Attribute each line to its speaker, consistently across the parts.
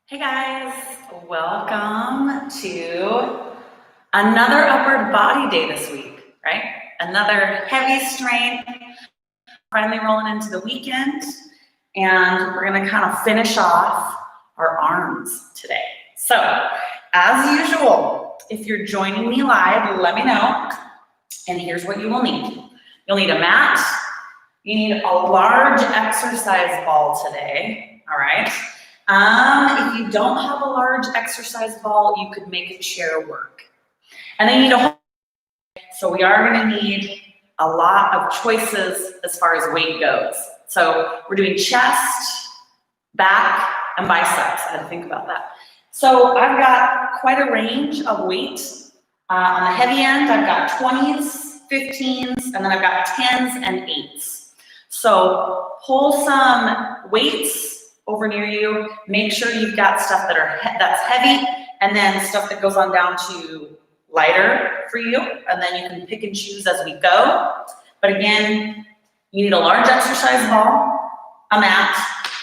Speaker 1: Hey guys, welcome to another upward body day this week, right? Another heavy strength, finally rolling into the weekend, and we're gonna kind of finish off our arms today. So, as usual, if you're joining me live, let me know, and here's what you will need. You'll need a mat, you need a large exercise ball today, all right? If you don't have a large exercise ball, you could make a chair work. And then you need a whole, so we are gonna need a lot of choices as far as weight goes. So we're doing chest, back, and biceps. I had to think about that. So I've got quite a range of weight. On the heavy end, I've got 20s, 15s, and then I've got 10s and 8s. So pull some weights over near you. Make sure you've got stuff that's heavy, and then stuff that goes on down to lighter for you, and then you can pick and choose as we go. But again, you need a large exercise ball, a mat,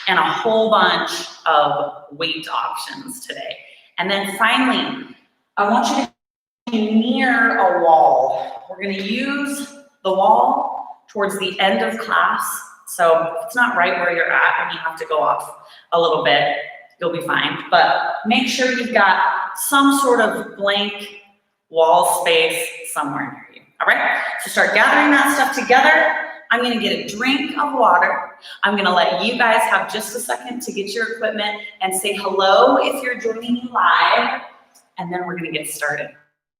Speaker 1: and a whole bunch of weight options today. And then finally, I want you to be near a wall. We're gonna use the wall towards the end of class. So if it's not right where you're at and you have to go off a little bit, you'll be fine. But make sure you've got some sort of blank wall space somewhere near you, all right? So start gathering that stuff together. I'm gonna get a drink of water. I'm gonna let you guys have just a second to get your equipment and say hello if you're joining me live, and then we're gonna get started.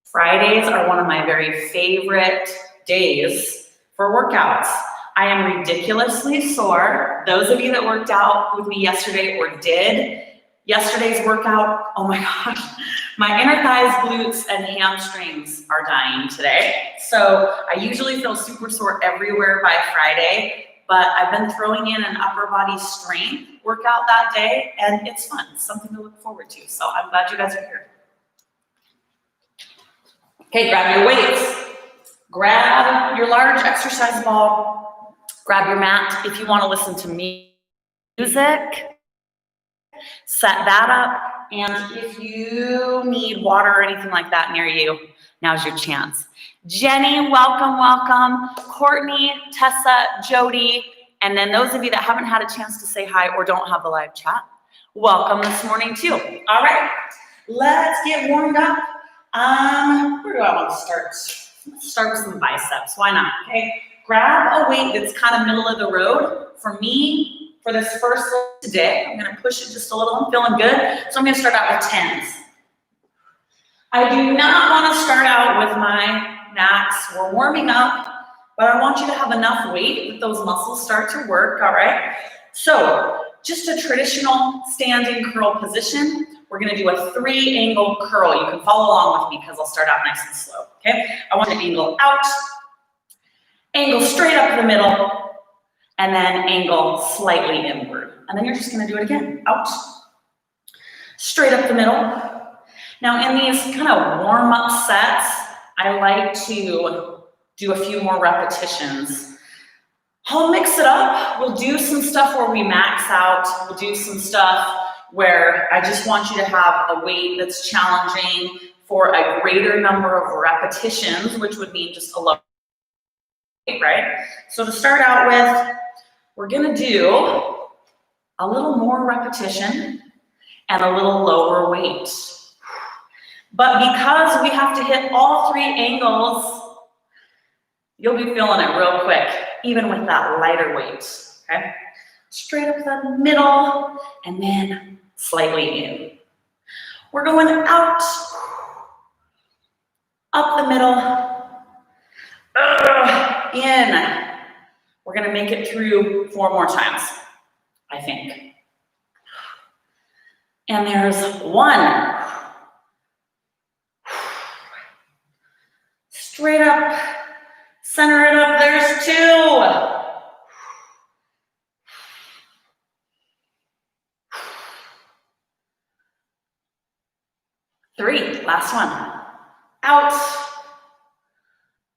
Speaker 1: Fridays are one of my very favorite days for workouts. I am ridiculously sore. Those of you that worked out with me yesterday or did yesterday's workout, oh my gosh, my inner thighs, glutes, and hamstrings are dying today. So I usually feel super sore everywhere by Friday, but I've been throwing in an upper body strength workout that day, and it's fun. It's something to look forward to. So I'm glad you guys are here. Okay, grab your weights. Grab your large exercise ball. Grab your mat. If you want to listen to music, set that up. And if you need water or anything like that near you, now's your chance. Jenny, welcome, welcome. Courtney, Tessa, Jody, and then those of you that haven't had a chance to say hi or don't have the live chat, welcome this morning too. All right, let's get warmed up. Where do I want to start? Let's start with some biceps. Why not? Okay. Grab a weight that's kind of middle of the road. For me, for this first today, I'm gonna push it just a little. I'm feeling good. So I'm gonna start out with 10s. I do not wanna start out with my max. We're warming up, but I want you to have enough weight that those muscles start to work, all right? So just a traditional standing curl position. We're gonna do a 3-angle curl. You can follow along with me because I'll start out nice and slow, okay? I want to angle out, angle straight up the middle, and then angle slightly inward. And then you're just gonna do it again. Out, straight up the middle. Now in these kind of warm-up sets, I like to do a few more repetitions. I'll mix it up. We'll do some stuff where we max out. We'll do some stuff where I just want you to have a weight that's challenging for a greater number of repetitions, which would mean just a low weight, right? So to start out with, we're gonna do a little more repetition and a little lower weight. But because we have to hit all 3 angles, you'll be feeling it real quick, even with that lighter weight, okay? Straight up the middle, and then slightly in. We're going out, up the middle, in. We're gonna make it through 4 more times, I think. And there's 1. Straight up, center it up, there's 2. 3, last one. Out,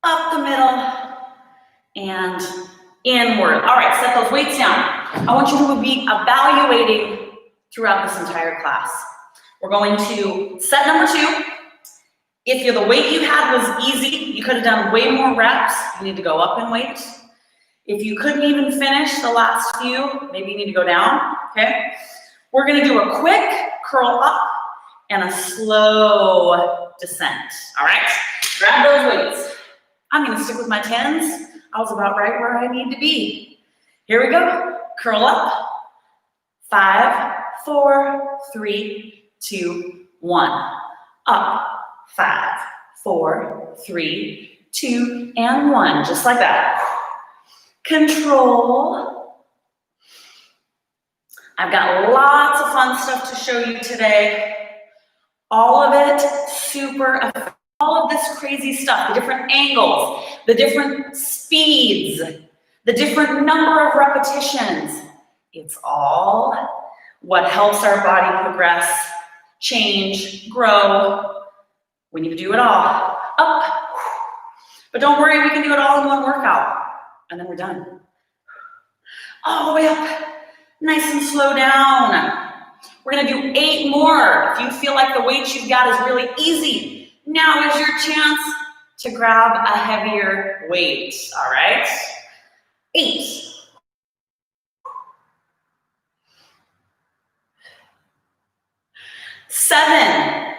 Speaker 1: up the middle, and inward. All right, set those weights down. I want you to be evaluating throughout this entire class. We're going to set number 2. If the weight you had was easy, you could have done way more reps, you need to go up in weight. If you couldn't even finish the last few, maybe you need to go down, okay? We're gonna do a quick curl up and a slow descent, all right? Grab those weights. I'm gonna stick with my 10s. I was about right where I need to be. Here we go, curl up. 5, 4, 3, 2, 1. Up, 5, 4, 3, 2, and 1, just like that. Control. I've got lots of fun stuff to show you today. All of it super effective. All of this crazy stuff, the different angles, the different speeds, the different number of repetitions. It's all what helps our body progress, change, grow. We need to do it all. Up. But don't worry, we can do it all in one workout. And then we're done. All the way up. Nice and slow down. We're gonna do 8 more. If you feel like the weight you've got is really easy, now is your chance to grab a heavier weight, all right? 8. 7.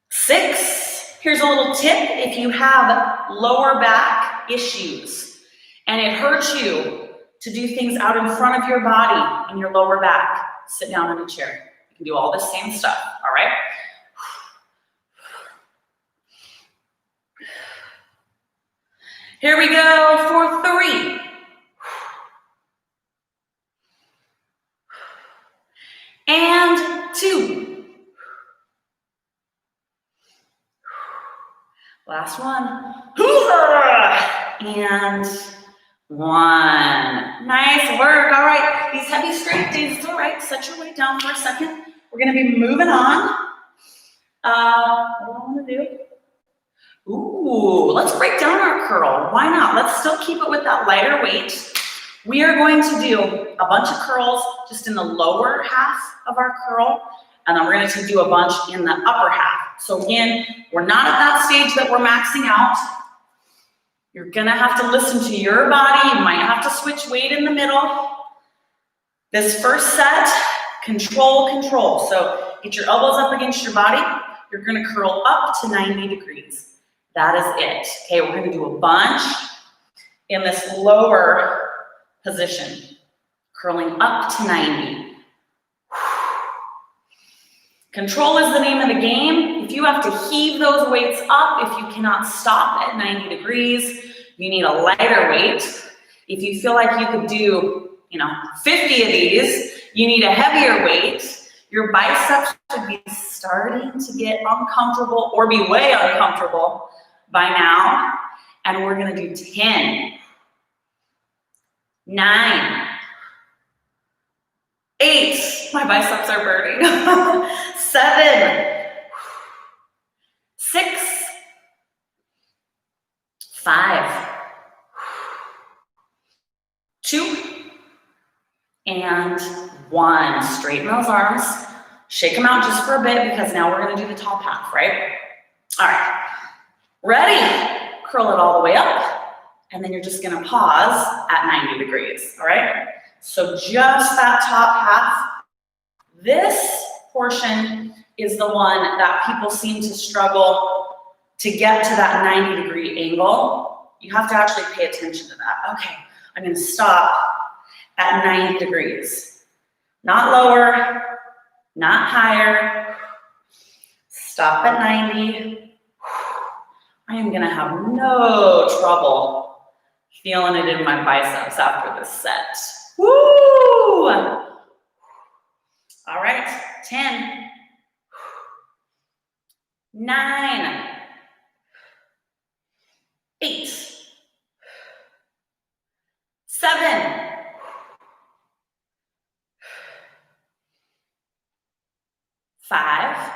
Speaker 1: 6. Here's a little tip. If you have lower back issues and it hurts you to do things out in front of your body in your lower back, sit down in a chair. You can do all this same stuff, all right? Here we go for 3. And 2. Last one. And 1. Nice work. All right. These heavy strength days, it's all right. Set your weight down for a second. We're going to be moving on. What do I want to do? Ooh, let's break down our curl. Why not? Let's still keep it with that lighter weight. We are going to do a bunch of curls just in the lower half of our curl, and then we're going to do a bunch in the upper half. So again, we're not at that stage that we're maxing out. You're going to have to listen to your body. You might have to switch weight in the middle. This first set, control, control. So get your elbows up against your body. You're going to curl up to 90 degrees. That is it. Okay, we're going to do a bunch in this lower position, curling up to 90. Control is the name of the game. If you have to heave those weights up, if you cannot stop at 90 degrees, you need a lighter weight. If you feel like you could do, 50 of these, you need a heavier weight. Your biceps should be starting to get uncomfortable or be way uncomfortable by now. And we're gonna do 10, 9, 8, my biceps are burning, 7, 6, 5, 2, and 1. Straighten those arms, shake them out just for a bit because now we're gonna do the top half, right? All right, ready? Curl it all the way up, and then you're just gonna pause at 90 degrees, all right? So just that top half. This portion is the one that people seem to struggle to get to that 90-degree angle. You have to actually pay attention to that. Okay, I'm gonna stop at 90 degrees. Not lower, not higher. Stop at 90. I am gonna have no trouble feeling it in my biceps after this set. Woo! All right, 10, 9, 8, 7, 5,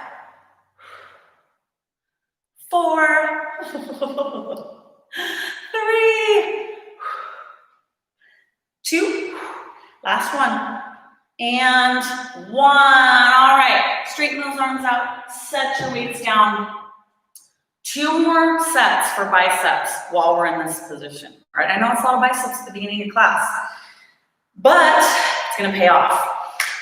Speaker 1: 4, 3, 2, Last one. And one. All right. Straighten those arms out. Set your weights down. 2 more sets for biceps while we're in this position. All right. I know it's a lot of biceps at the beginning of class, but it's going to pay off.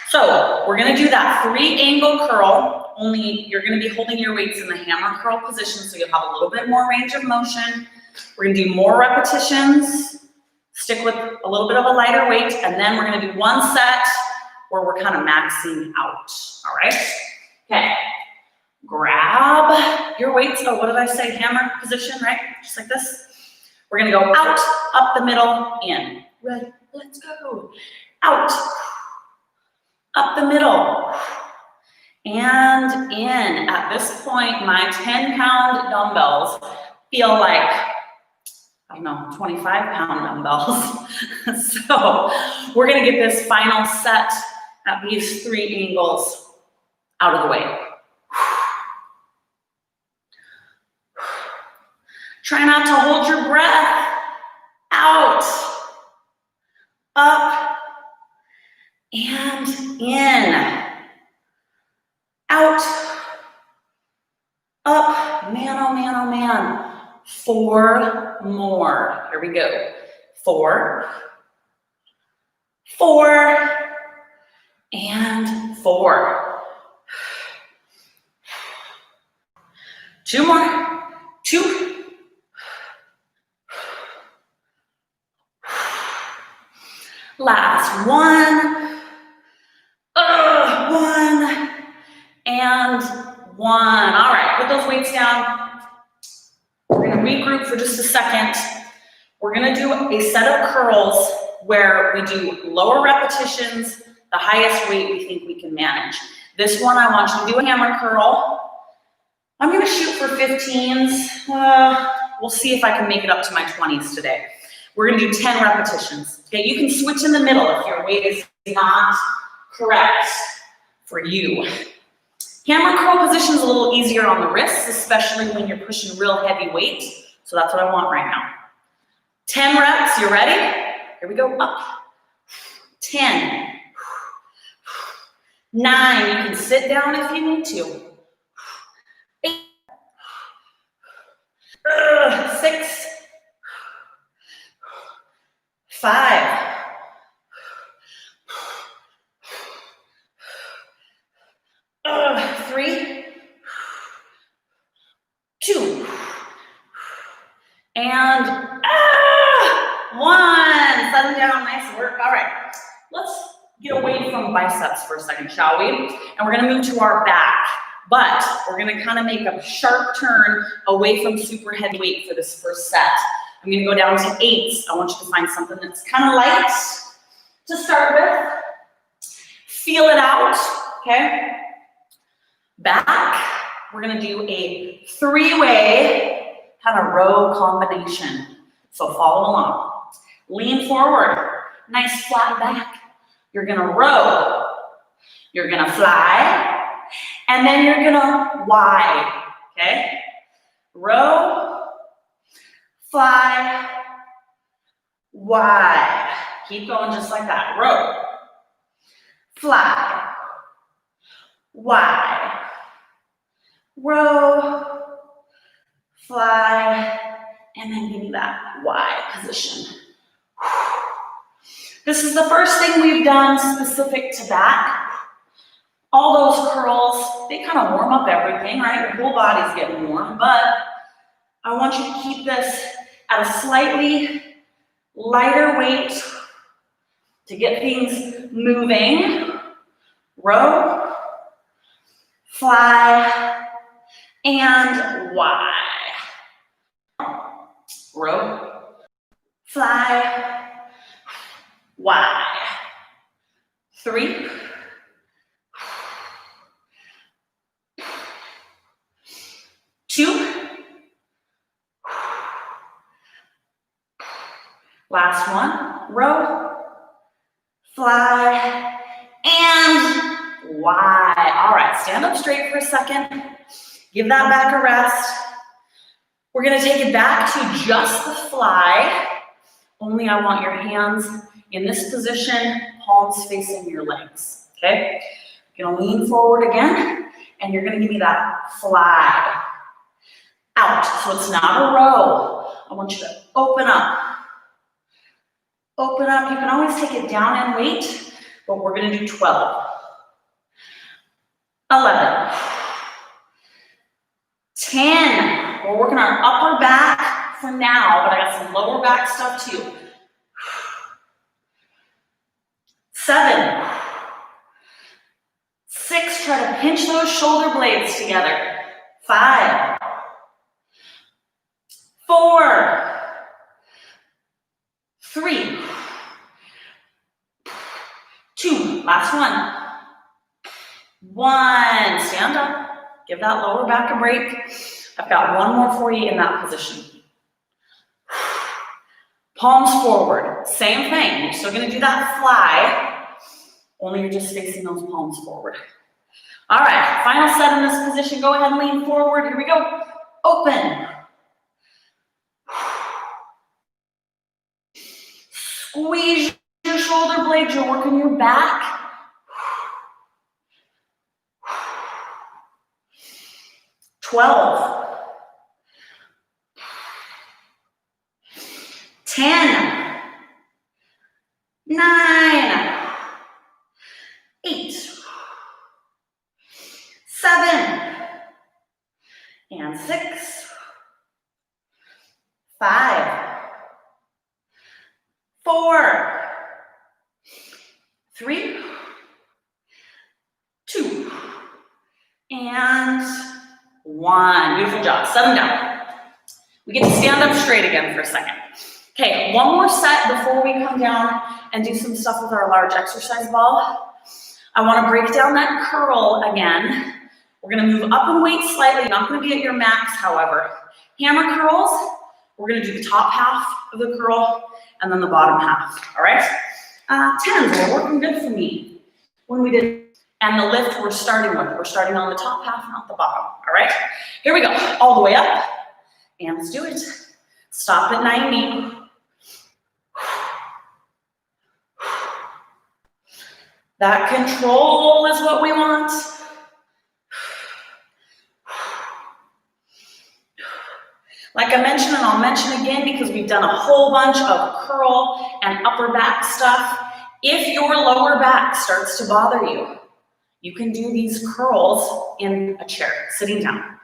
Speaker 1: So we're going to do that 3-angle curl, only you're going to be holding your weights in the hammer curl position, so you'll have a little bit more range of motion. We're going to do more repetitions, stick with a little bit of a lighter weight, and then we're going to do 1 set where we're kind of maxing out, all right? Okay, grab your weights. Oh, what did I say? Hammer position, right? Just like this. We're going to go out, up the middle, in. Ready, let's go. Out. Up the middle, and in. At this point, my 10-pound dumbbells feel like, I don't know, 25-pound dumbbells. So we're gonna get this final set at these 3 angles out of the way. Try not to hold your breath. Out, up, and in, out, up, man, oh man, oh man. 4 more, here we go. 4, 4, and 4. 2 more, 2. Last 1. 1 and 1. All right, put those weights down. We're gonna regroup for just a second. We're gonna do a set of curls where we do lower repetitions, the highest weight we think we can manage. This one, I want you to do a hammer curl. I'm gonna shoot for 15s. We'll see if I can make it up to my 20s today. We're gonna do 10 repetitions. Okay, you can switch in the middle if your weight is not correct for you. Hammer curl position is a little easier on the wrists, especially when you're pushing real heavy weight. So that's what I want right now. 10 reps, you ready? Here we go, up. 10. 9, you can sit down if you need to. 8. 6. 5. 3, 2, and 1. Settle down, nice work. All right, let's get away from biceps for a second, shall we? And we're gonna move to our back, but we're gonna kind of make a sharp turn away from super heavy weight for this first set. I'm gonna go down to 8s. I want you to find something that's kind of light to start with. Feel it out, okay? Back, we're gonna do a 3-way kind of row combination. So follow along. Lean forward, nice flat back. You're gonna row, you're gonna fly, and then you're gonna Y, okay? Row, fly, Y. Keep going just like that. Row, fly, Y. Row, fly, and then give me that Y position. This is the first thing we've done specific to back. All those curls, they kind of warm up everything, right? Your whole body's getting warm, but I want you to keep this at a slightly lighter weight to get things moving. Row, fly, and Y. Row, fly, Y. 3, 2, last one, row, fly, and Y. All right, stand up straight for a second. Give that back a rest. We're gonna take it back to just the fly. Only I want your hands in this position, palms facing your legs, okay? You're gonna lean forward again, and you're gonna give me that fly out. So it's not a row. I want you to open up. Open up. You can always take it down and wait, but we're gonna do 12. 11. 10. We're working our upper back for now, but I got some lower back stuff too. 7. 6. Try to pinch those shoulder blades together. 5. 4. 3. 2. Last one. 1. Stand up. Give that lower back a break. I've got one more for you in that position. Palms forward. Same thing. You're still going to do that fly, only you're just facing those palms forward. All right, final set in this position. Go ahead and lean forward. Here we go. Open. Squeeze your shoulder blades. You're working your back. 12. 10. 9. 8. 7. And 6. 5. 4. 3. 2. And 1. Beautiful job. Set them down. We get to stand up straight again for a second. Okay, one more set before we come down and do some stuff with our large exercise ball. I want to break down that curl again. We're going to move up in weight slightly. You're not going to be at your max, however. Hammer curls, we're going to do the top half of the curl and then the bottom half, all right? 10s were working good for me when we did. And the lift we're starting on the top half, not the bottom, all right? Here we go, all the way up, and let's do it. Stop at 90. That control is what we want. Like I mentioned, and I'll mention again because we've done a whole bunch of curl and upper back stuff. If your lower back starts to bother you, you can do these curls in a chair, sitting down.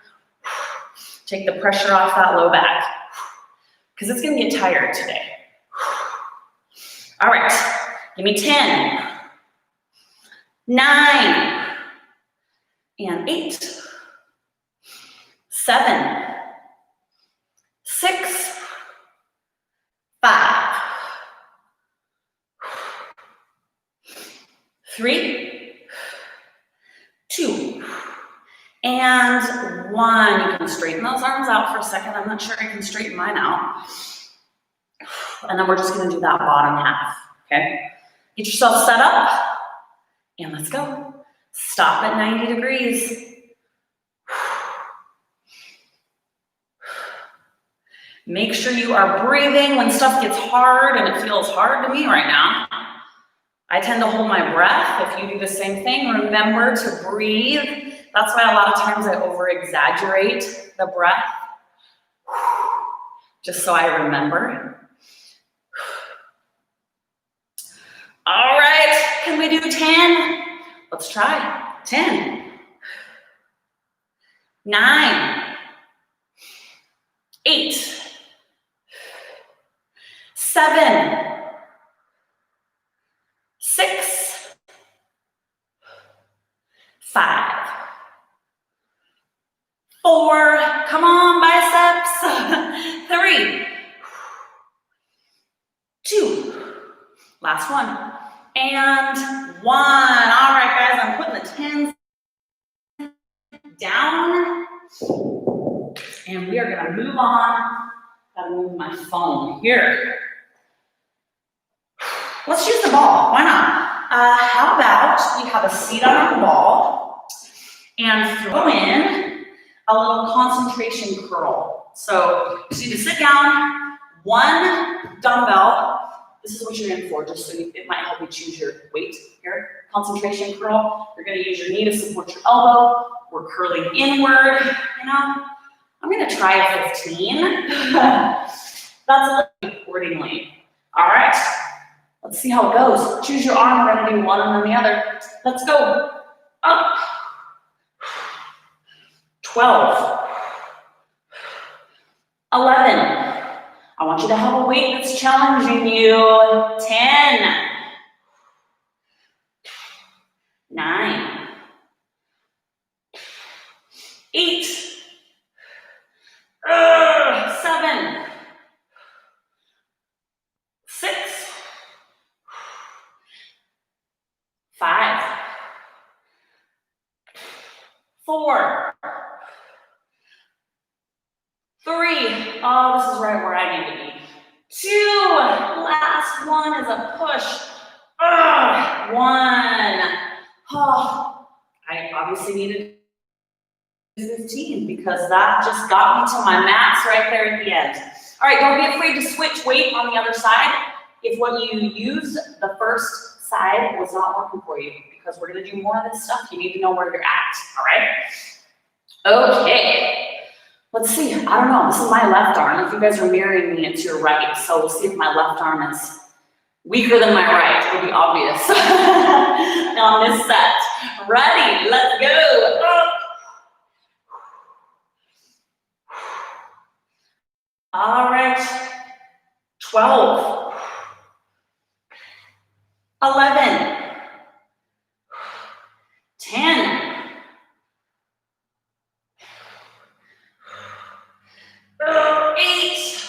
Speaker 1: Take the pressure off that low back because it's gonna get tired today. All right, give me 10, 9, and 8, 7, 6, 5, 3, 2, and 1. You can straighten those arms out for a second. I'm not sure I can straighten mine out. And then we're just gonna do that bottom half, okay? Get yourself set up, and let's go. Stop at 90 degrees. Make sure you are breathing when stuff gets hard, and it feels hard to me right now. I tend to hold my breath. If you do the same thing, remember to breathe. That's why a lot of times I over-exaggerate the breath, just so I remember. All right, can we do 10? Let's try. 10, 9, 8, 7, 6, 5, 4, come on, biceps, 3, 2, last one, and 1. All right, guys, I'm putting the 10s down, and we are gonna move on. Gotta move my phone here. Let's use the ball, why not? How about you have a seat on your ball and throw in a little concentration curl. So just need to sit down, one dumbbell this is what you're in for, just so it might help you choose your weight here. Concentration curl, you're gonna use your knee to support your elbow. We're curling inward, you know. I'm gonna try a 15. That's a little accordingly. All right, let's see how it goes. Choose your arm, we're gonna do one and then the other. Let's go. Up. 12. 11. I want you to have a weight that's challenging you. 10. 9. 8. 7. 6. 5. 4. 3. Oh, this is right where I need to be. 2. Last one is a push. 1. Oh, I obviously needed 15 because that just got me to my max right there at the end. All right, don't be afraid to switch weight on the other side. If what you used the first side was not working for you, because we're gonna do more of this stuff, you need to know where you're at, all right? Okay. Let's see, I don't know, this is my left arm. If you guys are mirroring me, it's your right. So we'll see if my left arm is weaker than my right. It'll be obvious on this set. Ready, let's go. Up. All right, 12. 11. 10. 8.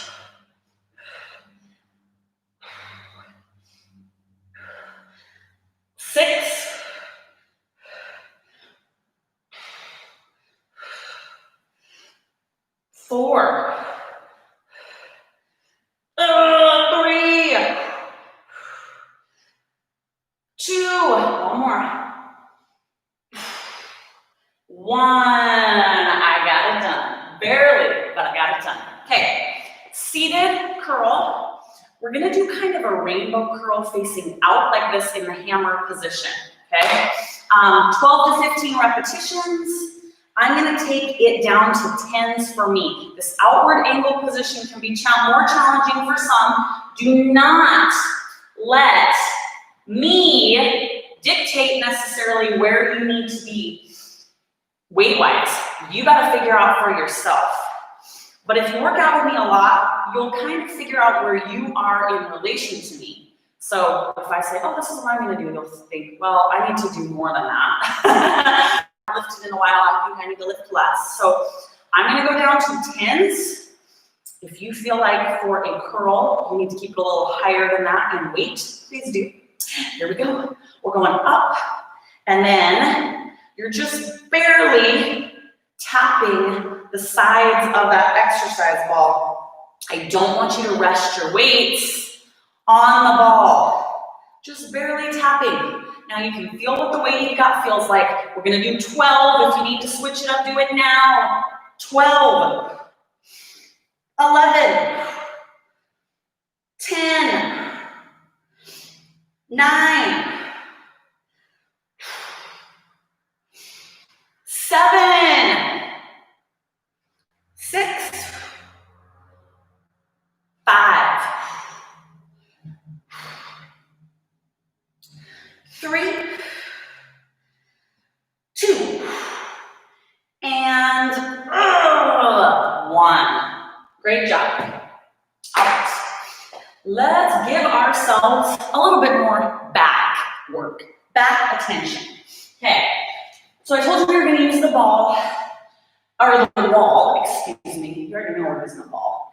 Speaker 1: 6. 4. 3. 2. One more. 1. I got it done. Barely, but I got it done. Okay, seated curl. We're gonna do kind of a rainbow curl facing out like this in the hammer position, okay? 12 to 15 repetitions. I'm gonna take it down to 10s for me. This outward angle position can be more challenging for some. Do not let me dictate necessarily where you need to be weight-wise. You gotta figure out for yourself. But if you work out with me a lot, you'll kind of figure out where you are in relation to me. So if I say, oh, this is what I'm gonna do, you'll think, well, I need to do more than that. I haven't lifted in a while, I think I need to lift less. So I'm gonna go down to 10s. If you feel like for a curl, you need to keep it a little higher than that in weight, please do. Here we go. We're going up, and then you're just barely tapping the sides of that exercise ball. I don't want you to rest your weights on the ball. Just barely tapping. Now you can feel what the weight you've got feels like. We're gonna do 12. If you need to switch it up, do it now. 12. 11. 10. 9. 7. 6. 5. 3. 2. And 1. Great job. All right. Let's give ourselves a little bit more back work, back attention. Okay. So I told you we were going to use the ball, or the wall, excuse me. You already know we're using the ball.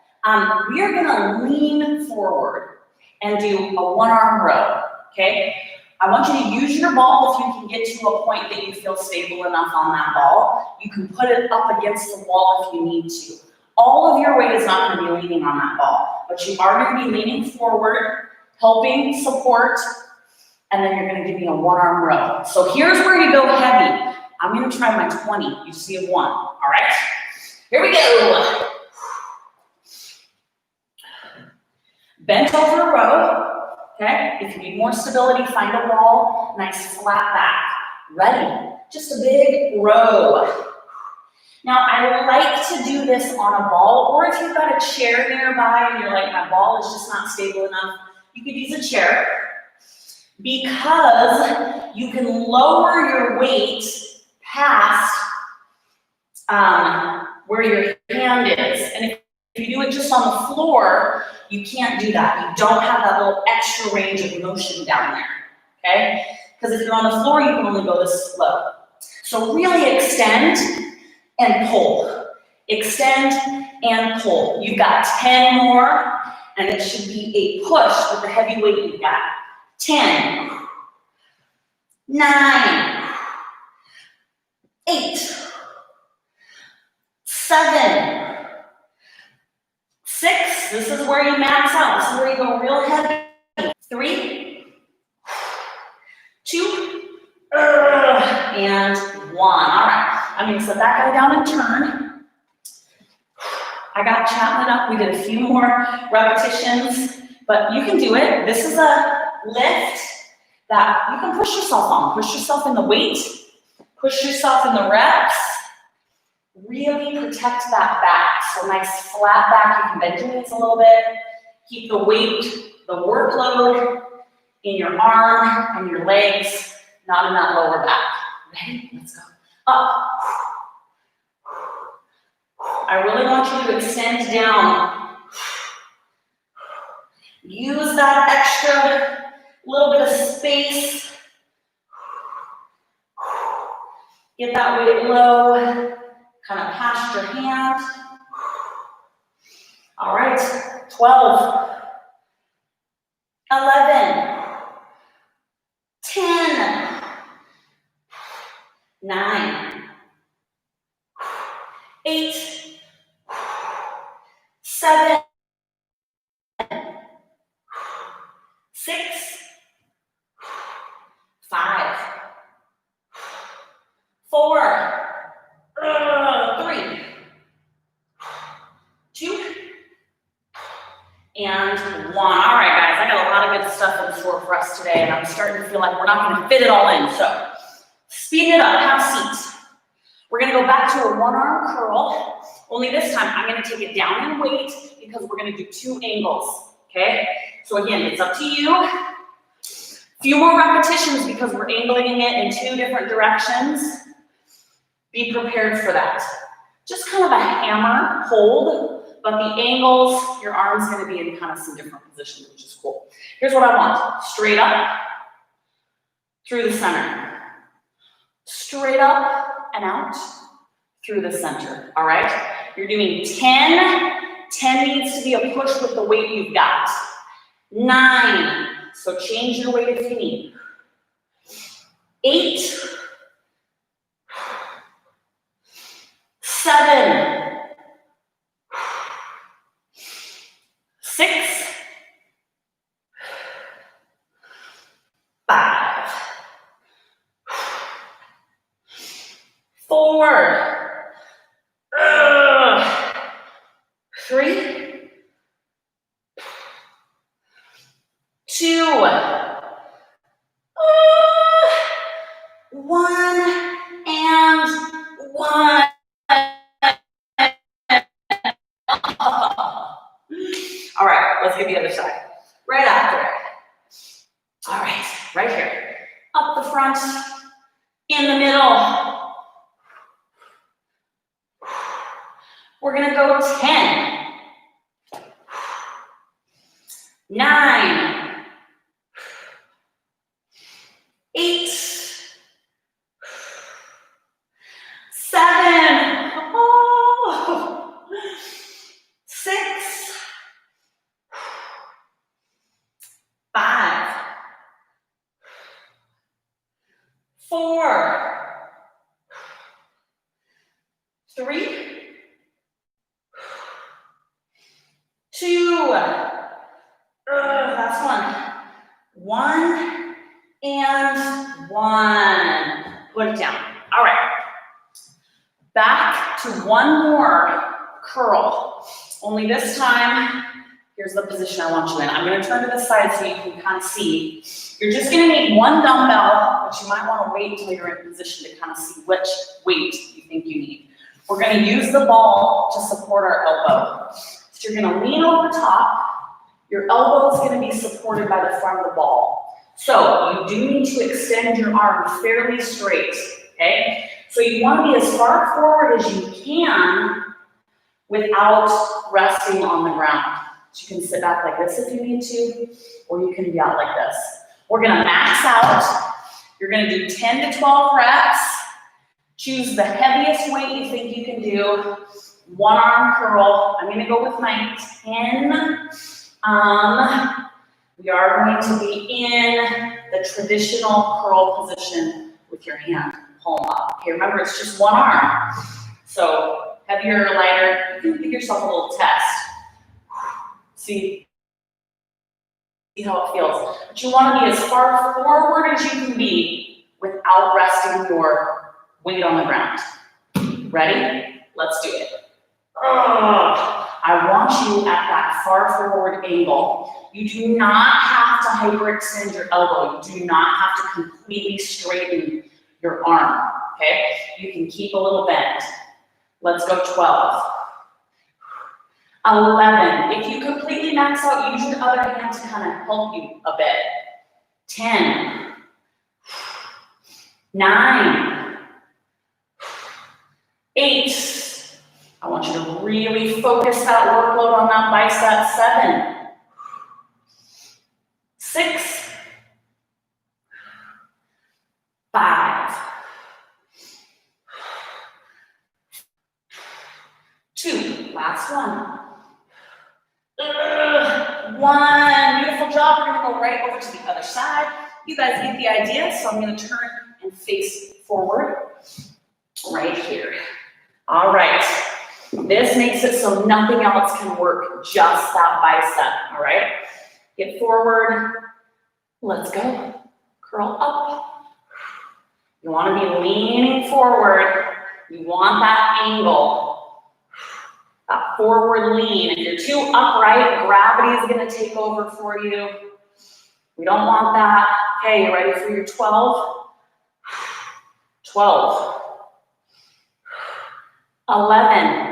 Speaker 1: We are going to lean forward and do a one-arm row, okay? I want you to use your ball if you can get to a point that you feel stable enough on that ball. You can put it up against the wall if you need to. All of your weight is not going to be leaning on that ball, but you are going to be leaning forward, helping support, and then you're going to give me a one-arm row. So here's where you go heavy. I'm going to try my 20. You see a 1, all right? Here we go. Bent over row. okay? If you need more stability, find a wall, nice flat back. Ready, just a big row. Now, I like to do this on a ball, or if you've got a chair nearby and you're like, my ball is just not stable enough, you could use a chair, because you can lower your weight past where your hand is. And if you do it just on the floor, you can't do that. You don't have that little extra range of motion down there, okay? Because if you're on the floor, you can only go this low. So really extend and pull. Extend and pull. You've got 10 more, and it should be a push with the heavy weight you've got. 10, 9, 8, 7, 6, this is where you max out. This is where you go real heavy. 3, 2, and 1. All right, I'm gonna set that guy down and turn. I got chatting it up. We did a few more repetitions, but you can do it. This is a lift that you can push yourself on. Push yourself in the weight, push yourself in the reps. Really protect that back. So nice flat back. You can bend your knees a little bit. Keep the weight, the workload in your arm and your legs, not in that lower back. Ready? Let's go. Up. I really want you to extend down. Use that extra little bit of space. Get that weight low. Kind of past your hand. All right, 12, 11, 10, 9, 8, 7, 6, 5, 4, 3, 2, and 1. All right, guys, I got a lot of good stuff in store for us today, and I'm starting to feel like we're not going to fit it all in. So speed it up, have seats. We're going to go back to a one-arm curl, only this time I'm going to take it down in weight because we're going to do 2 angles, okay? So again, it's up to you. A few more repetitions because we're angling it in 2 different directions. Be prepared for that. Just kind of a hammer hold, but the angles, your arm's going to be in kind of some different positions, which is cool. Here's what I want. Straight up, through the center. Straight up and out, through the center, all right? You're doing 10. 10 needs to be a push with the weight you've got. 9, so change your weight if you need. 8, 7, 6, 5, 4, 3, 2, 1, and 1. All right, let's get the other side. Right after it. All right, right here. Up the front, in the middle. We're gonna go 10, 9, 8, 7, 6, 5, 4, 3, 2, that's 1, and 1. Put it down. All right. Back to one more curl. Only this time, Here's the position I want you in. I'm gonna turn to the side so you can kind of see. You're just gonna need one dumbbell, but you might wanna wait until you're in position to kind of see which weight you think you need. We're gonna use the ball to support our elbow. So you're gonna lean over top. Your elbow is gonna be supported by the front of the ball. So you do need to extend your arm fairly straight, okay? So you wanna be as far forward as you can without resting on the ground. So you can sit back like this if you need to, or you can be out like this. We're gonna max out. You're gonna do 10 to 12 reps. Choose the heaviest weight you think you can do. One arm curl. I'm gonna go with my 10. We are going to be in the traditional curl position with your hand palm up. Okay, remember it's just one arm. So heavier or lighter, you can give yourself a little test. See how it feels. But you want to be as far forward as you can be without resting your weight on the ground. Ready? Let's do it. I want you at that far forward angle. You do not have to hyperextend your elbow. You do not have to completely straighten your arm, okay? You can keep a little bend. Let's go 12. 11. If you completely max out, use your other hand to kind of help you a bit. 10. 9. 8. I want you to really focus that workload on that bicep. 7. 6. 5. 2. Last one. 1. Beautiful job. We're going to go right over to the other side. You guys get the idea, so I'm going to turn and face forward right here. All right. This makes it so nothing else can work, just that bicep. All right. Get forward. Let's go. Curl up. You want to be leaning forward. You want that angle. That forward lean. If you're too upright, gravity is going to take over for you. We don't want that. Okay, you ready for your 12? 12. 11.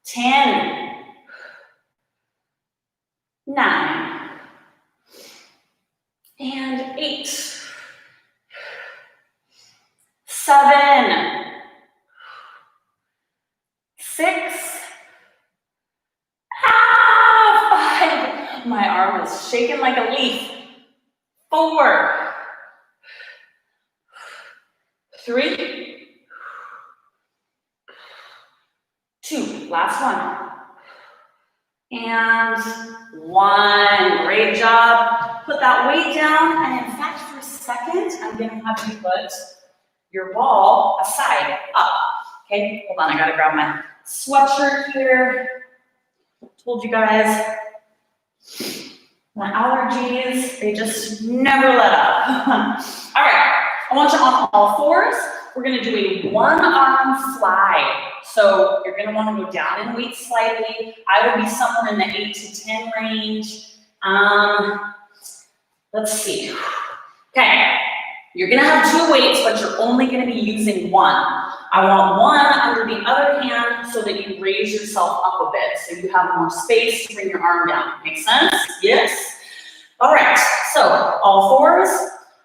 Speaker 1: 10. 9. And 8. 7. 6. 5. My arm is shaking like a leaf. 4. 3. 2. Last one. And 1. Great job. Put that weight down, and in fact, for a second, I'm going to have you put your ball aside, up. Okay, hold on, I gotta grab my sweatshirt here. Told you guys, my allergies, they just never let up. All right, I want you on all fours. We're gonna do a one-arm fly. So you're gonna wanna go down in weight slightly. I would be somewhere in the 8 to 10 range. Let's see. Okay, you're gonna have 2 weights, but you're only gonna be using one. I want one under the other hand so that you raise yourself up a bit, so you have more space to bring your arm down. Make sense? Yes? All right, so all fours.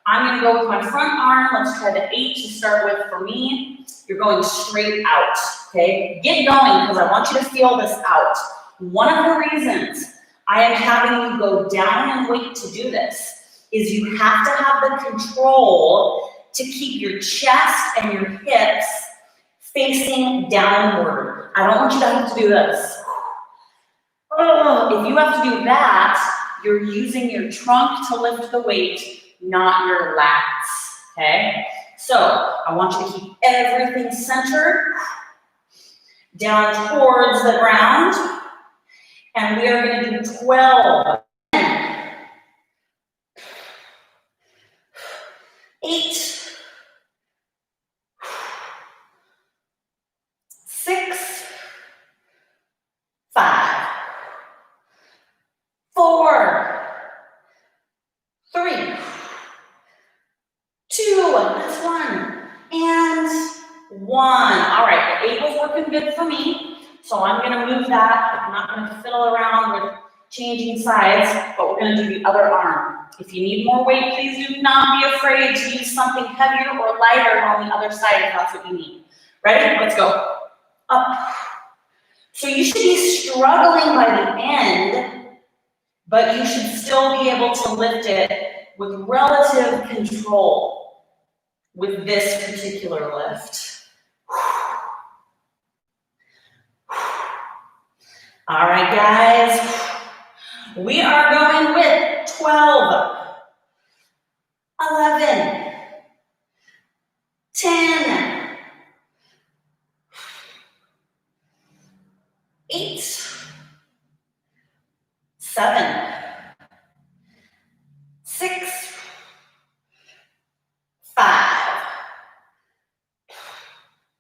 Speaker 1: I'm gonna go with my front arm. Let's try the 8 to start with for me. You're going straight out, okay? Get going, because I want you to feel this out. One of the reasons I am having you go down in weight to do this is you have to have the control to keep your chest and your hips facing downward. I don't want you to have to do this. If you have to do that, you're using your trunk to lift the weight, not your lats, okay? So I want you to keep everything centered down towards the ground, and we are gonna do 12. 8, 6, 5, So I'm gonna move that. I'm not gonna fiddle around with changing sides, but we're gonna do the other arm. If you need more weight, please do not be afraid to use something heavier or lighter on the other side if that's what you need. Ready? Let's go. Up. So you should be struggling by the end, but you should still be able to lift it with relative control with this particular lift. All right, guys. We are going with 12, 11, 10, 8, 7, 6, 5,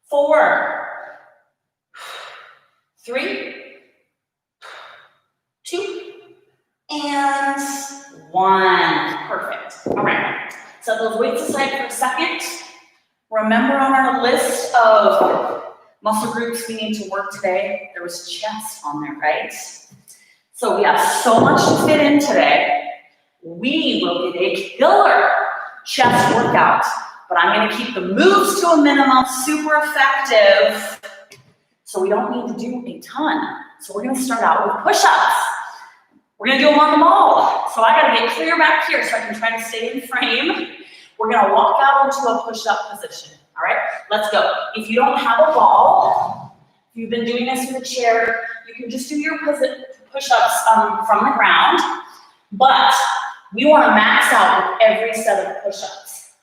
Speaker 1: 4, 3, 2, and 1. Perfect. All right. Set those weights aside for a second. Remember on our list of muscle groups we need to work today, there was chest on there, right? So we have so much to fit in today. We will get a killer chest workout, but I'm going to keep the moves to a minimum, super effective, so we don't need to do a ton. So we're going to start out with push-ups. We're going to do them on the ball. So I got to get clear back here so I can try to stay in frame. We're going to walk out into a push-up position. All right, let's go. If you don't have a ball, if you've been doing this in the chair, you can just do your push-ups from the ground. But we want to max out with every set of push-ups.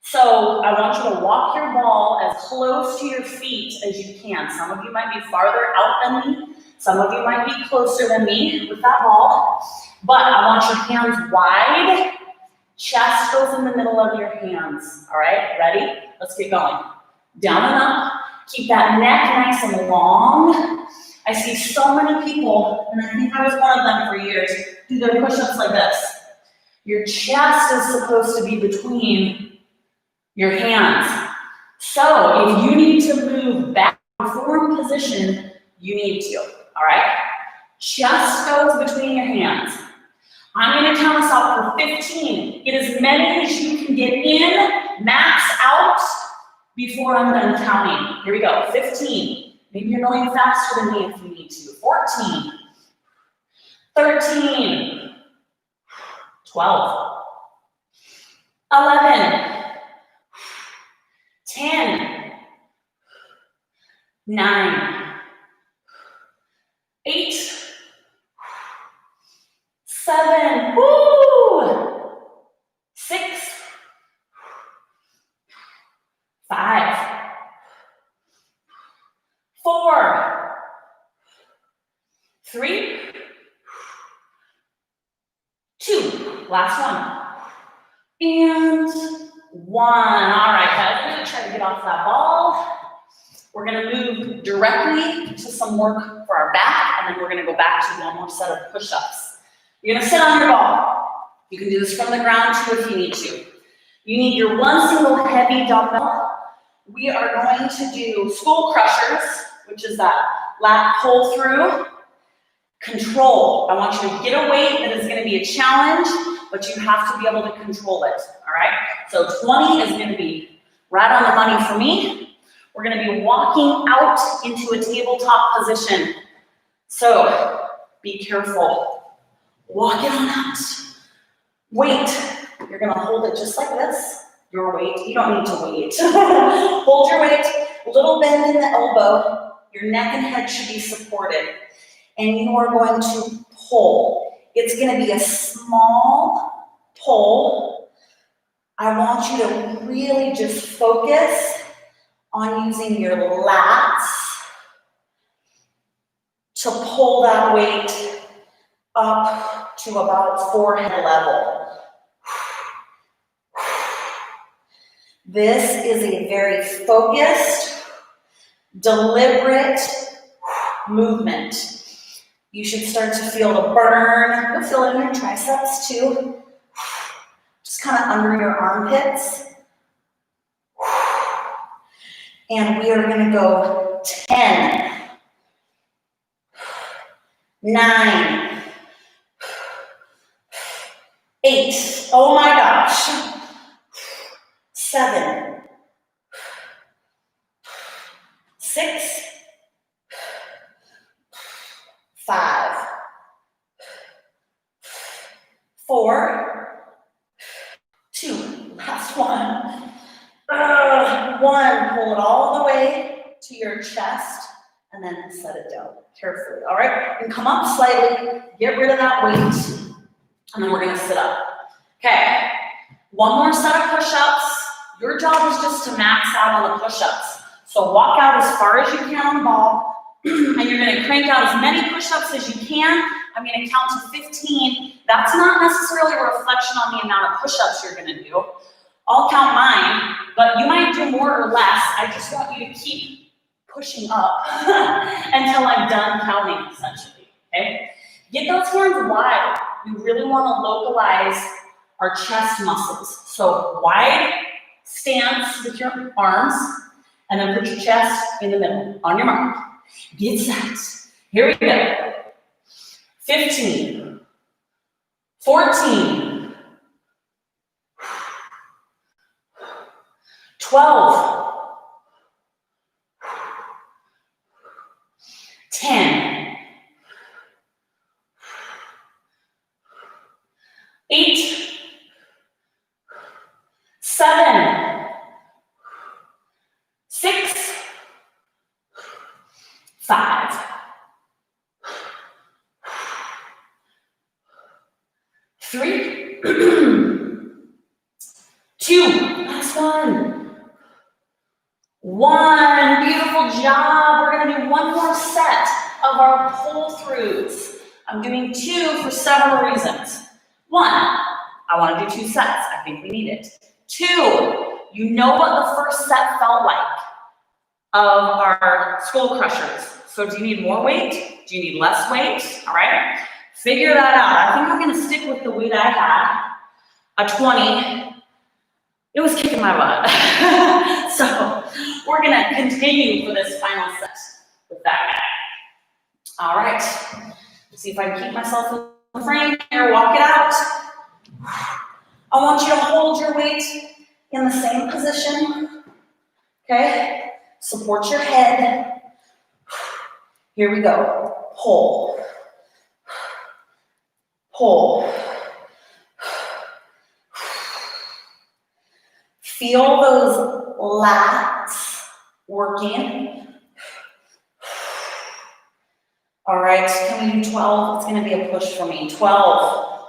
Speaker 1: So I want you to walk your ball as close to your feet as you can. Some of you might be farther out than me. Some of you might be closer than me with that ball. But I want your hands wide. Chest goes in the middle of your hands. All right, ready? Let's get going. Down and up. Keep that neck nice and long. I see so many people, and I think I was one of them for years, do their push-ups like this. Your chest is supposed to be between your hands. So if you need to move back to form position, you need to, all right? Chest goes between your hands. I'm going to count us out for 15. Get as many as you can get in, max out before I'm done counting. Here we go, 15. Maybe you're going faster than me if you need to. 14, 13, 12, 11, 10, 9, 8, 7, woo! 6, 5, 4, 3, 2, last one, and 1. All right, guys, we're gonna try to get off that ball. We're gonna move directly to some work for our back, and then we're gonna go back to one more set of push-ups. You're gonna sit on your ball. You can do this from the ground too if you need to. You need your one single heavy dumbbell. We are going to do school crushers, which is that lat pull through. Control. I want you to get a weight that is going to be a challenge, but you have to be able to control it. All right? So 20 is going to be right on the money for me. We're going to be walking out into a tabletop position. So be careful. Walk it on out. Wait. You're going to hold it just like this. Your weight. You don't need to wait. Hold your weight. A little bend in the elbow. Your neck and head should be supported. And you are going to pull. It's going to be a small pull. I want you to really just focus on using your lats to pull that weight up to about forehead level. This is a very focused, deliberate movement. You should start to feel the burn. You'll feel it in your triceps too. Just kind of under your armpits. And we are going to go 10, 9, 8, oh my gosh, 7, 6, 5, 4, 2, last one. 1, pull it all the way to your chest and then set it down carefully. All right, and come up slightly, get rid of that weight, and then we're gonna sit up. Okay, one more set of push-ups. Your job is just to max out on the push-ups. So walk out as far as you can on the ball, and you're gonna crank out as many push-ups as you can. I'm gonna count to 15. That's not necessarily a reflection on the amount of push-ups you're gonna do. I'll count mine, but you might do more or less. I just want you to keep pushing up until I'm done counting, essentially, okay? Get those hands wide. We really wanna localize our chest muscles. So wide stance with your arms, and then put your chest in the middle, on your mark. Get set. Here we go. 15, 14, 12, 10, 8, 7, 6, 5, 3, 2, last one. 1, beautiful job. We're gonna do one more set of our pull-throughs. I'm doing 2 for several reasons. 1, I wanna do 2 sets. I think we need it. 2, you know what the first set felt like of our skull crushers. So do you need more weight? Do you need less weight? All right, figure that out. I think I'm gonna stick with the weight I had, a 20. It was kicking my butt. So we're gonna continue for this final set with that guy. All right, let's see if I can keep myself in the frame here, walk it out. I want you to hold your weight in the same position, okay? Support your head. Here we go, pull, pull. Feel those lats working. All right, can we do 12? It's gonna be a push for me. 12,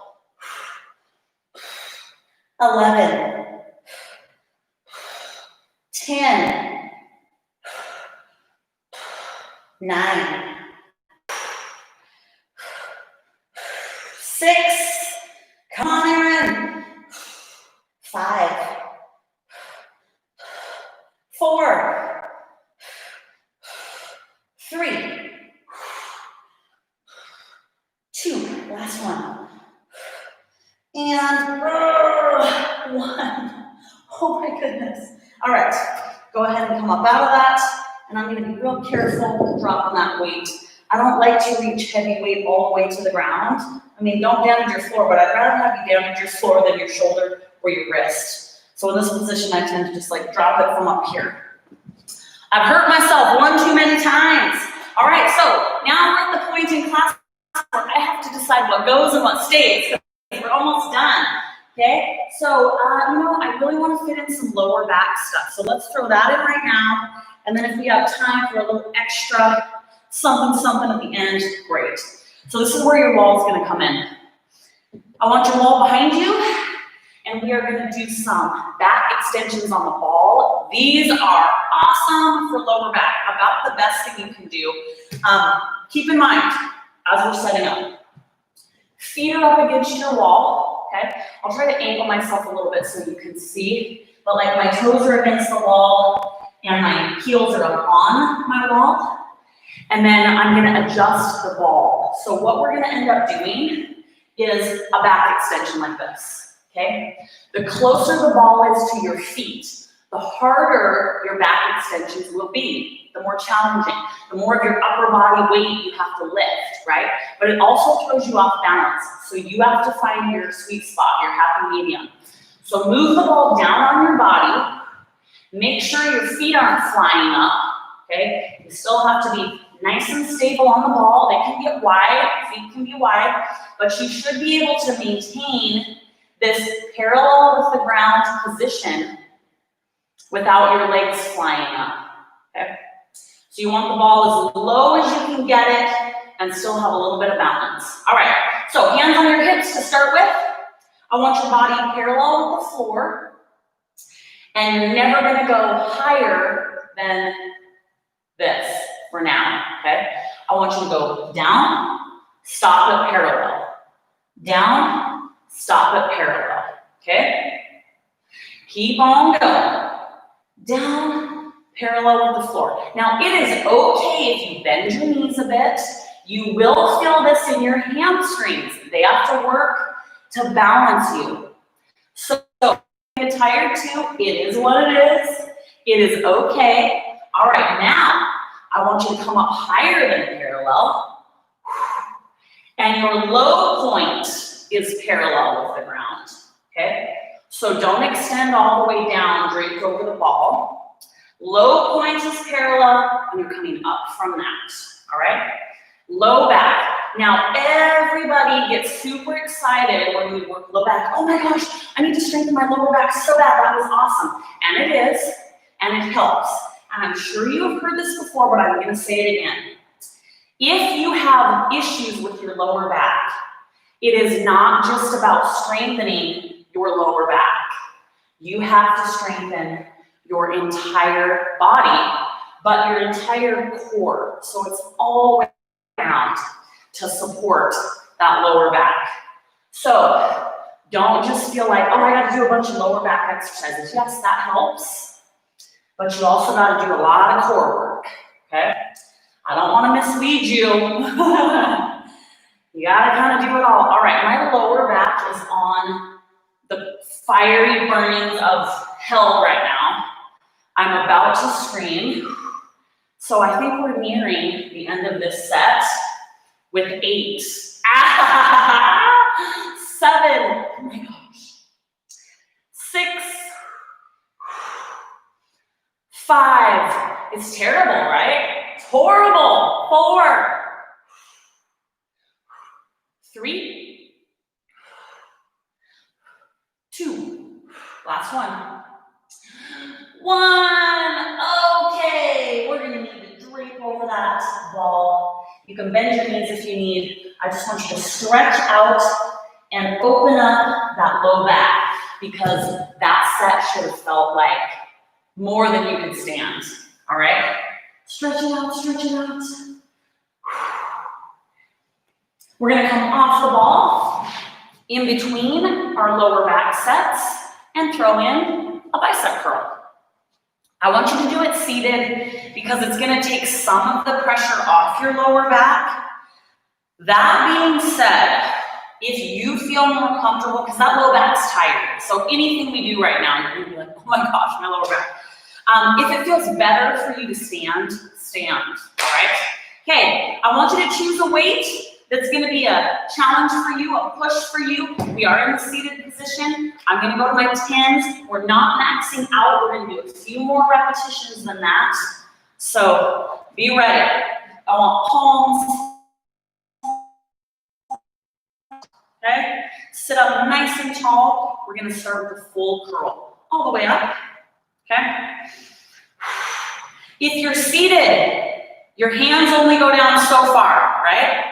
Speaker 1: 11, 10, 9, 6, come on, Aaron, 5, 4, 3, 2, last one, and 1. Oh my goodness. All right, go ahead and come up out of that, and I'm gonna be real careful dropping that weight. I don't like to reach heavy weight all the way to the ground. I mean, don't damage your floor, but I'd rather have you damage your floor than your shoulder or your wrist. So in this position, I tend to just like drop it from up here. I've hurt myself one too many times. All right, so now we're at the point in class where I have to decide what goes and what stays. We're almost done, okay? So, I really want to fit in some lower back stuff. So let's throw that in right now. And then if we have time for a little extra something at the end, great. So this is where your wall is going to come in. I want your wall behind you. And we are going to do some back extensions on the ball. These are awesome for lower back, about the best thing you can do. Keep in mind, as we're setting up, feet are up against your wall, okay? I'll try to angle myself a little bit so you can see, but like my toes are against the wall and my heels are up on my wall. And then I'm gonna adjust the ball. So what we're gonna end up doing is a back extension like this. Okay? The closer the ball is to your feet, the harder your back extensions will be. the more challenging, the more of your upper body weight you have to lift, right? But it also throws you off balance. So you have to find your sweet spot, your happy medium. So move the ball down on your body. Make sure your feet aren't flying up, okay? You still have to be nice and stable on the ball. They can get wide, feet can be wide, but you should be able to maintain this parallel with the ground position without your legs flying up, okay? So you want the ball as low as you can get it and still have a little bit of balance. All right, so hands on your hips to start with. I want your body parallel with the floor, and you're never gonna go higher than this for now, okay? I want you to go down, stop it parallel. Down, stop it parallel, okay? Keep on going. Down, parallel with the floor. Now, it is okay if you bend your knees a bit. You will feel this in your hamstrings. They have to work to balance you. So, if you get tired too, it is what it is. It is okay. All right, now, I want you to come up higher than parallel. And your low point is parallel with the ground, okay? So don't extend all the way down, draped over the ball. Low point is parallel, and you're coming up from that, all right? Low back. Now, everybody gets super excited when we work low back. Oh my gosh, I need to strengthen my lower back so bad. That was awesome. And it is, and it helps. And I'm sure you have heard this before, but I'm going to say it again. If you have issues with your lower back, it is not just about strengthening your lower back. You have to strengthen your entire body, but your entire core. So it's all around to support that lower back. So don't just feel like, oh, I got to do a bunch of lower back exercises. Yes, that helps, but you also got to do a lot of core work, okay? I don't want to mislead you. You got to kind of do it all. All right, my lower back is on the fiery burnings of hell right now. I'm about to scream. So I think we're nearing the end of this set with 8. 7. Oh my gosh. 6. 5. It's terrible, right? It's horrible. 4. 3. 2. Last one. 1. Okay, we're gonna need to drape over that ball. You can bend your knees if you need. I just want you to stretch out and open up that low back, because that set should have felt like more than you could stand. All right? Stretch it out, stretch it out. We're gonna come off the ball in between our lower back sets and throw in a bicep curl. I want you to do it seated because it's gonna take some of the pressure off your lower back. That being said, if you feel more comfortable, because that low back's tired, so anything we do right now, you're gonna be like, oh my gosh, my lower back. If it feels better for you to stand, stand, all right? Okay, I want you to choose a weight that's gonna be a challenge for you, a push for you. We are in the seated position. I'm gonna go to my 10s. We're not maxing out. We're gonna do a few more repetitions than that. So be ready. I want palms. Okay, sit up nice and tall. We're gonna start with a full curl, all the way up, okay? If you're seated, your hands only go down so far, right?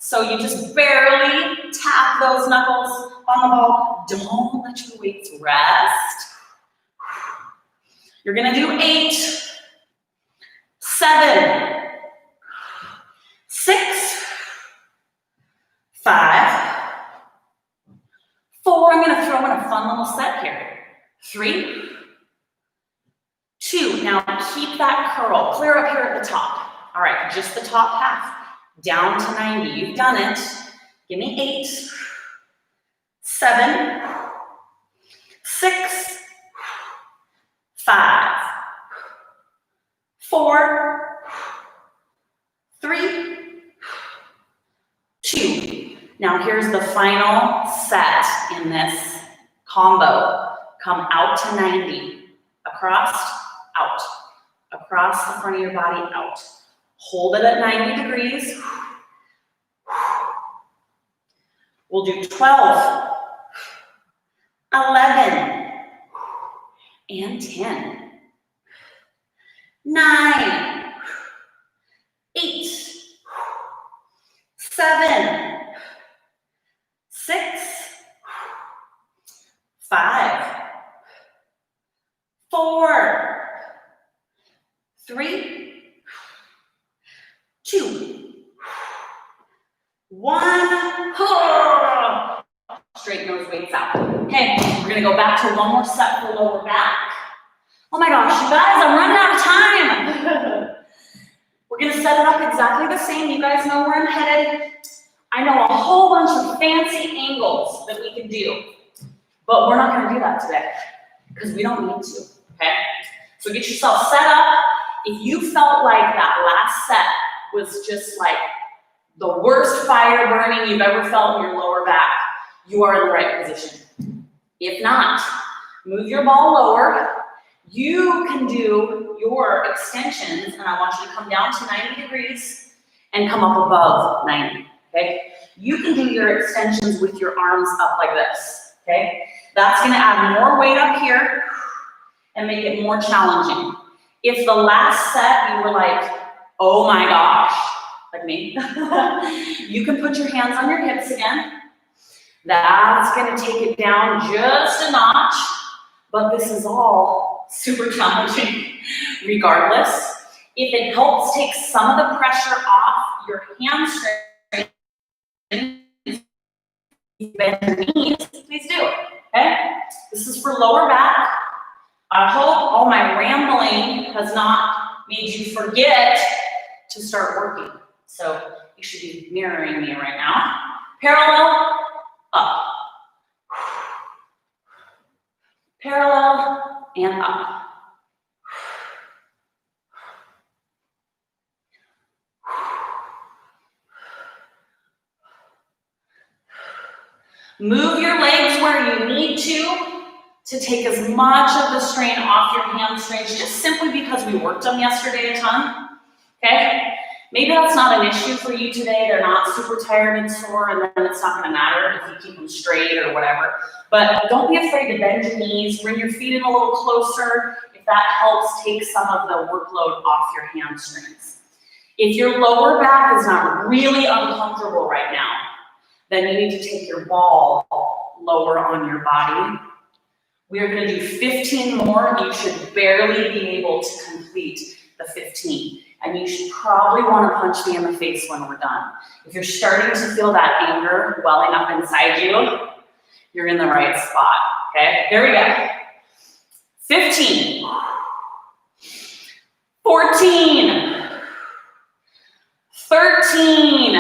Speaker 1: So you just barely tap those knuckles on the ball. Don't let your weights rest. You're gonna do 8, 7, 6, 5, 4, I'm gonna throw in a fun little set here. 3, 2, now keep that curl, clear up here at the top. All right, just the top half, down to 90, you've done it. Give me 8, 7, 6, 5, 4, 3, 2. Now here's the final set in this combo. Come out to 90. Across, out. Across the front of your body, out. Hold it at 90 degrees. We'll do 12, 11, and 10. 9, 8, 7, 6, 5, 4, 3, 2, 1. Straighten those weights out. Okay, we're gonna go back to one more set for lower back. Oh my gosh, you guys, I'm running out of time. We're gonna set it up exactly the same. You guys know where I'm headed. I know a whole bunch of fancy angles that we can do, but we're not gonna do that today because we don't need to, okay? So get yourself set up. If you felt like that last set was just like the worst fire burning you've ever felt in your lower back, you are in the right position. If not, move your ball lower. You can do your extensions, and I want you to come down to 90 degrees and come up above 90, okay? You can do your extensions with your arms up like this, okay? That's gonna add more weight up here and make it more challenging. If the last set you were like, oh my gosh, like me, you can put your hands on your hips again. That's gonna take it down just a notch, but this is all super challenging regardless. If it helps take some of the pressure off your hamstring, bend your knees, please do it, okay? This is for lower back. I hope all my rambling has not made you forget to start working. So you should be mirroring me right now. Parallel, up. Parallel and up. Move your legs where you need to take as much of the strain off your hamstrings, just simply because we worked them yesterday a ton, okay? Maybe that's not an issue for you today. They're not super tired and sore, and then it's not gonna matter if you keep them straight or whatever. But don't be afraid to bend your knees, bring your feet in a little closer, if that helps take some of the workload off your hamstrings. If your lower back is not really uncomfortable right now, then you need to take your ball lower on your body. We are gonna do 15 more. You should barely be able to complete the 15. And you should probably want to punch me in the face when we're done. If you're starting to feel that anger welling up inside you, you're in the right spot, okay? Here we go. 15, 14, 13,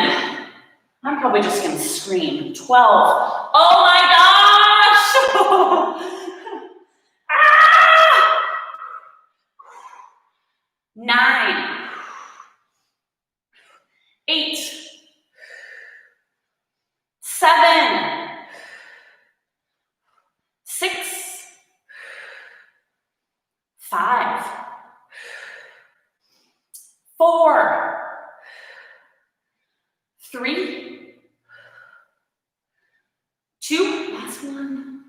Speaker 1: I'm probably just gonna scream, 12, oh my gosh! 9, 8, 7, 6, 5, 4, 3, 2, last one,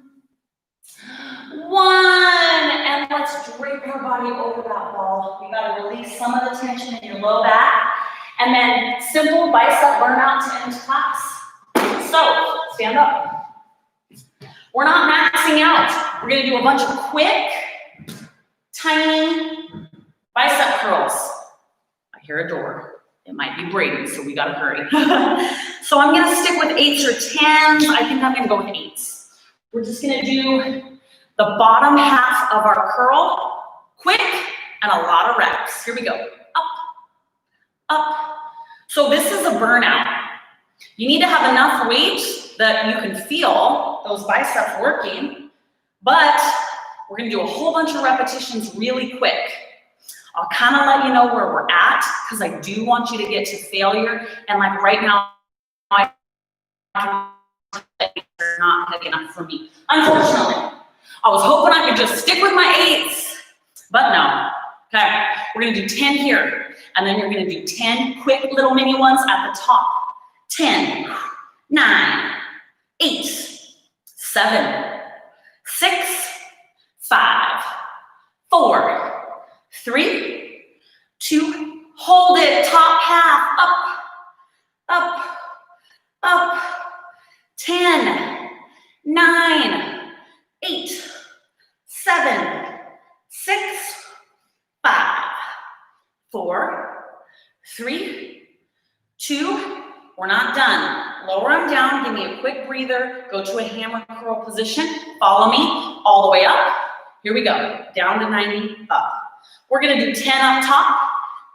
Speaker 1: 1, and let's drape our body over that ball. You gotta release some of the tension in your low back, and then simple bicep burnout to end class. So, stand up. We're not maxing out. We're gonna do a bunch of quick, tiny bicep curls. I hear a door. It might be Brady, so we gotta hurry. So I'm gonna stick with 8s or 10s. I think I'm gonna go with 8s. We're just gonna do the bottom half of our curl, quick, and a lot of reps. Here we go. Up, up. So this is a burnout. You need to have enough weight that you can feel those biceps working, but we're gonna do a whole bunch of repetitions really quick. I'll kind of let you know where we're at because I do want you to get to failure. And like right now, are not heavy enough for me. Unfortunately, I was hoping I could just stick with my 8s, but no. Okay, we're gonna do 10 here, and then you're gonna do 10 quick little mini ones at the top. 10, 9, 8, 7, 6, 5, 4, 3, 2, hold it, top half, up, up, 10, 9, 8, 7, 6, 5, 4, 3, 2, we're not done. Lower them down, give me a quick breather, go to a hammer curl position, follow me all the way up. Here we go, down to 90, up. We're gonna do 10 up top,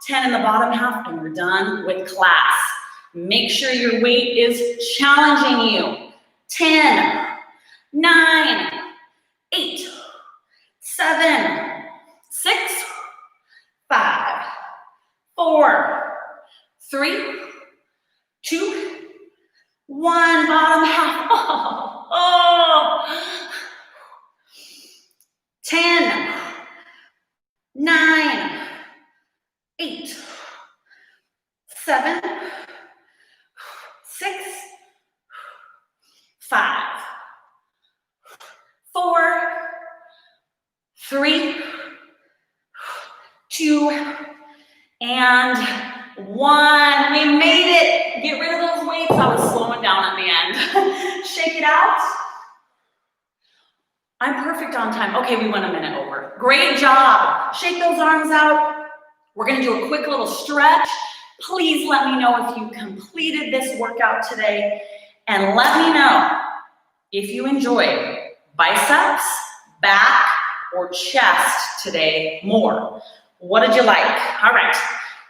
Speaker 1: 10 in the bottom half, and we're done with class. Make sure your weight is challenging you. 10, 9, 8, 7, 6, 5, 4, 3, 2, 1, bottom half. Oh. 10, 9, 8, 7, 6, 5, 4, 3, 2, and 1. We made it. Get rid of those weights. I was slowing down at the end. Shake it out. I'm perfect on time. Okay, we went a minute over. Great job. Shake those arms out. We're gonna do a quick little stretch. Please let me know if you completed this workout today, and let me know if you enjoyed biceps, back, or chest today more. What did you like? All right,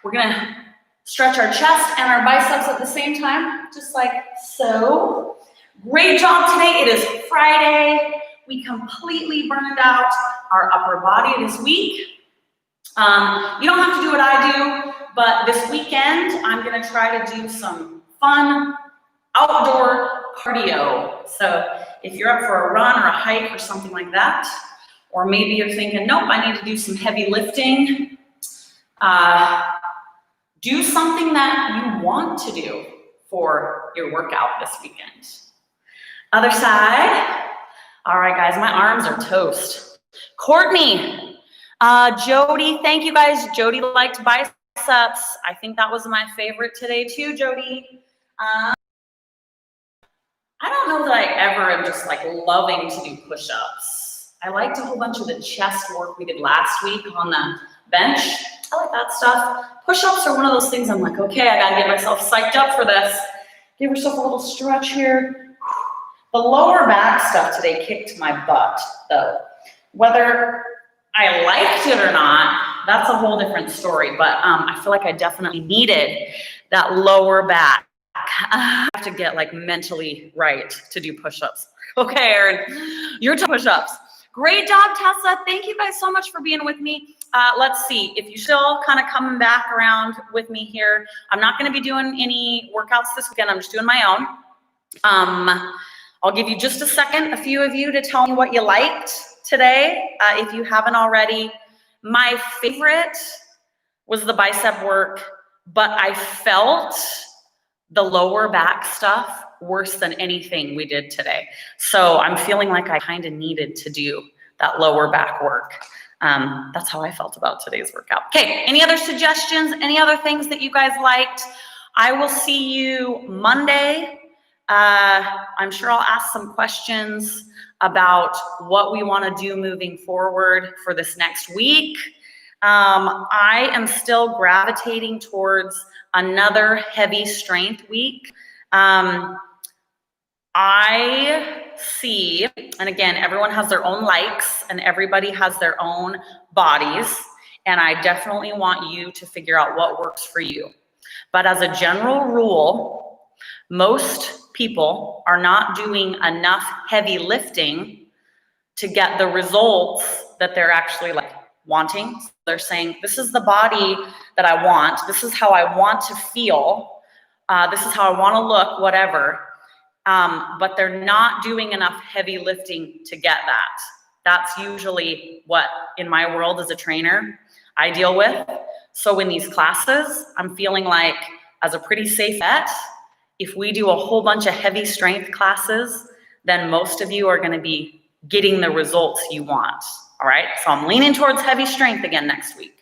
Speaker 1: we're gonna stretch our chest and our biceps at the same time, just like so. Great job today. It is Friday. We completely burned out our upper body this week. You don't have to do what I do, but this weekend, I'm gonna try to do some fun outdoor cardio. So if you're up for a run or a hike or something like that, or maybe you're thinking, nope, I need to do some heavy lifting, do something that you want to do for your workout this weekend. Other side. All right, guys, my arms are toast. Courtney, Jody, thank you guys. Jody liked biceps. I think that was my favorite today too, Jody. I don't know that I ever am just like loving to do push-ups. I liked a whole bunch of the chest work we did last week on the bench. I like that stuff. Push-ups are one of those things I'm like, okay, I gotta get myself psyched up for this. Give yourself a little stretch here. The lower back stuff today kicked my butt, though. Whether I liked it or not, that's a whole different story, but I feel like I definitely needed that lower back. I have to get like mentally right to do push-ups. Okay, Erin, you're doing push-ups. Great job, Tessa. Thank you guys so much for being with me. Let's see, if you're still kind of coming back around with me here, I'm not gonna be doing any workouts this weekend. I'm just doing my own. I'll give you just a second, a few of you, to tell me what you liked today, if you haven't already. My favorite was the bicep work, but I felt the lower back stuff worse than anything we did today. So I'm feeling like I kind of needed to do that lower back work. That's how I felt about today's workout. Okay, any other suggestions, any other things that you guys liked? I will see you Monday. I'm sure I'll ask some questions about what we want to do moving forward for this next week. I am still gravitating towards another heavy strength week. I see, and again, everyone has their own likes and everybody has their own bodies, and I definitely want you to figure out what works for you. But as a general rule, most people are not doing enough heavy lifting to get the results that they're actually like wanting. They're saying, this is the body that I want. This is how I want to feel. This is how I want to look, whatever. But they're not doing enough heavy lifting to get that. That's usually what, in my world as a trainer, I deal with. So in these classes, I'm feeling like, as a pretty safe bet, if we do a whole bunch of heavy strength classes, then most of you are going to be getting the results you want. All right, so I'm leaning towards heavy strength again next week.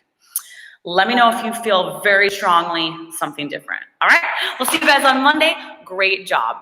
Speaker 1: Let me know if you feel very strongly something different. All right, we'll see you guys on Monday. Great job.